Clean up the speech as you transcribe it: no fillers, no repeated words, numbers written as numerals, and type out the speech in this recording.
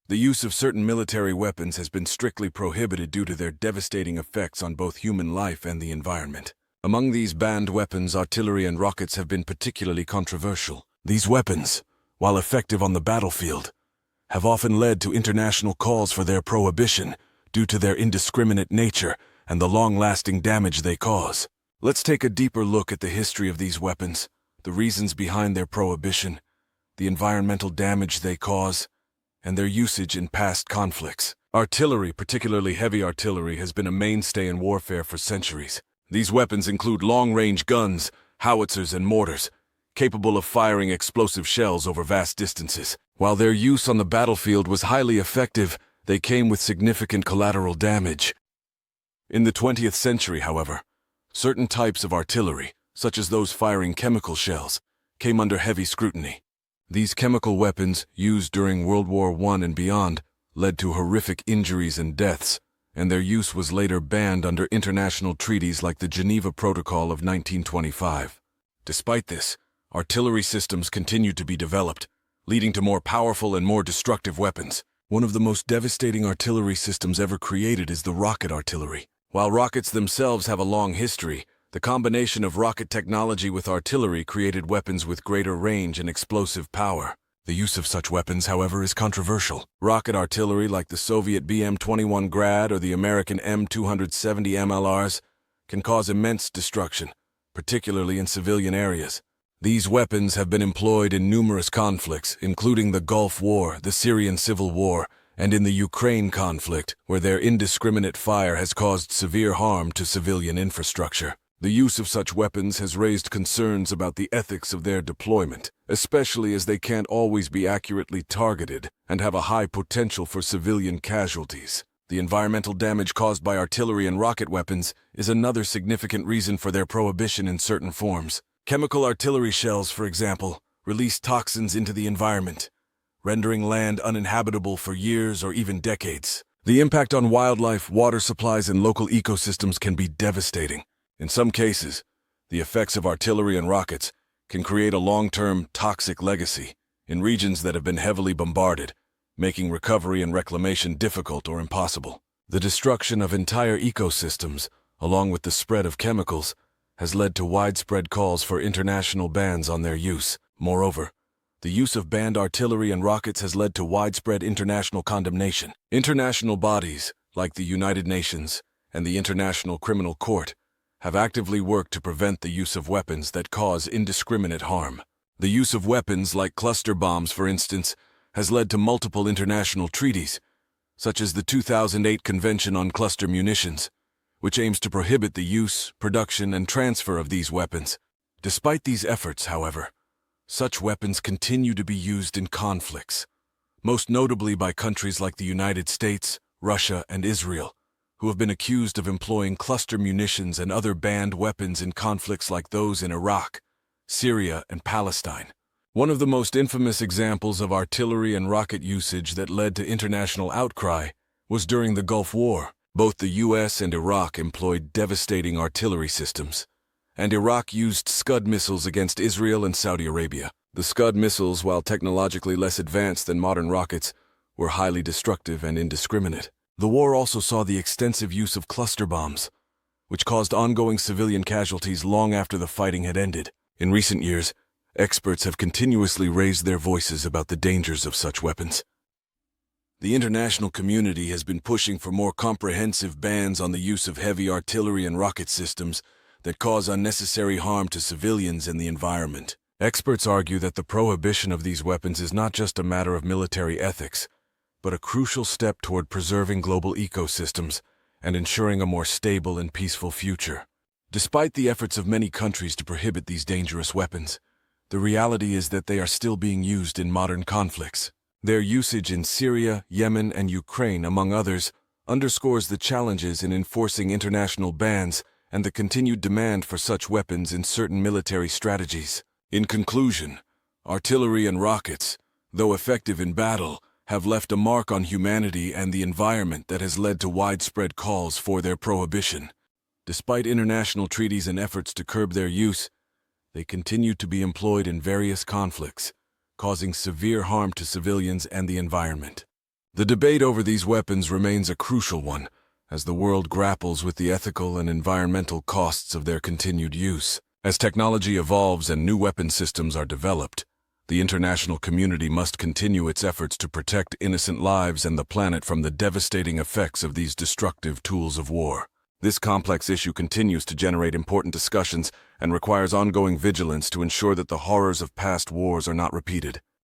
The use of certain military weapons has been strictly prohibited due to their devastating effects on both human life and the environment. Among these banned weapons, artillery and rockets have been particularly controversial. These weapons, while effective on the battlefield, have often led to international calls for their prohibition due to their indiscriminate nature and the long-lasting damage they cause. Let's take a deeper look at the history of these weapons, the reasons behind their prohibition, the environmental damage they cause, and their usage in past conflicts. Artillery, particularly heavy artillery, has been a mainstay in warfare for centuries. These weapons include long-range guns, howitzers, and mortars, capable of firing explosive shells over vast distances. While their use on the battlefield was highly effective, they came with significant collateral damage. In the 20th century, however, certain types of artillery, such as those firing chemical shells, came under heavy scrutiny. These chemical weapons, used during World War I and beyond, led to horrific injuries and deaths, and their use was later banned under international treaties like the Geneva Protocol of 1925. Despite this, artillery systems continued to be developed, leading to more powerful and more destructive weapons. One of the most devastating artillery systems ever created is the rocket artillery. While rockets themselves have a long history, the combination of rocket technology with artillery created weapons with greater range and explosive power. The use of such weapons, however, is controversial. Rocket artillery like the Soviet BM-21 Grad or the American M270 MLRs can cause immense destruction, particularly in civilian areas. These weapons have been employed in numerous conflicts, including the Gulf War, the Syrian Civil War, and in the Ukraine conflict, where their indiscriminate fire has caused severe harm to civilian infrastructure. The use of such weapons has raised concerns about the ethics of their deployment, especially as they can't always be accurately targeted and have a high potential for civilian casualties. The environmental damage caused by artillery and rocket weapons is another significant reason for their prohibition in certain forms. Chemical artillery shells, for example, release toxins into the environment, rendering land uninhabitable for years or even decades. The impact on wildlife, water supplies, and local ecosystems can be devastating. In some cases, the effects of artillery and rockets can create a long-term toxic legacy in regions that have been heavily bombarded, making recovery and reclamation difficult or impossible. The destruction of entire ecosystems, along with the spread of chemicals, has led to widespread calls for international bans on their use. Moreover, the use of banned artillery and rockets has led to widespread international condemnation. International bodies, like the United Nations and the International Criminal Court, have actively worked to prevent the use of weapons that cause indiscriminate harm. The use of weapons like cluster bombs, for instance, has led to multiple international treaties, such as the 2008 Convention on Cluster Munitions, which aims to prohibit the use, production, and transfer of these weapons. Despite these efforts, however, such weapons continue to be used in conflicts, most notably by countries like the United States, Russia, and Israel, who have been accused of employing cluster munitions and other banned weapons in conflicts like those in Iraq, Syria, and Palestine. One of the most infamous examples of artillery and rocket usage that led to international outcry was during the Gulf War. Both the U.S. and Iraq employed devastating artillery systems, and Iraq used Scud missiles against Israel and Saudi Arabia. The Scud missiles, while technologically less advanced than modern rockets, were highly destructive and indiscriminate. The war also saw the extensive use of cluster bombs, which caused ongoing civilian casualties long after the fighting had ended. In recent years, experts have continuously raised their voices about the dangers of such weapons. The international community has been pushing for more comprehensive bans on the use of heavy artillery and rocket systems that cause unnecessary harm to civilians and the environment. Experts argue that the prohibition of these weapons is not just a matter of military ethics, but a crucial step toward preserving global ecosystems and ensuring a more stable and peaceful future. Despite the efforts of many countries to prohibit these dangerous weapons, the reality is that they are still being used in modern conflicts. Their usage in Syria, Yemen, and Ukraine, among others, underscores the challenges in enforcing international bans and the continued demand for such weapons in certain military strategies. In conclusion, artillery and rockets, though effective in battle, have left a mark on humanity and the environment that has led to widespread calls for their prohibition. Despite international treaties and efforts to curb their use, they continue to be employed in various conflicts, causing severe harm to civilians and the environment. The debate over these weapons remains a crucial one, as the world grapples with the ethical and environmental costs of their continued use. As technology evolves and new weapon systems are developed, the international community must continue its efforts to protect innocent lives and the planet from the devastating effects of these destructive tools of war. This complex issue continues to generate important discussions and requires ongoing vigilance to ensure that the horrors of past wars are not repeated.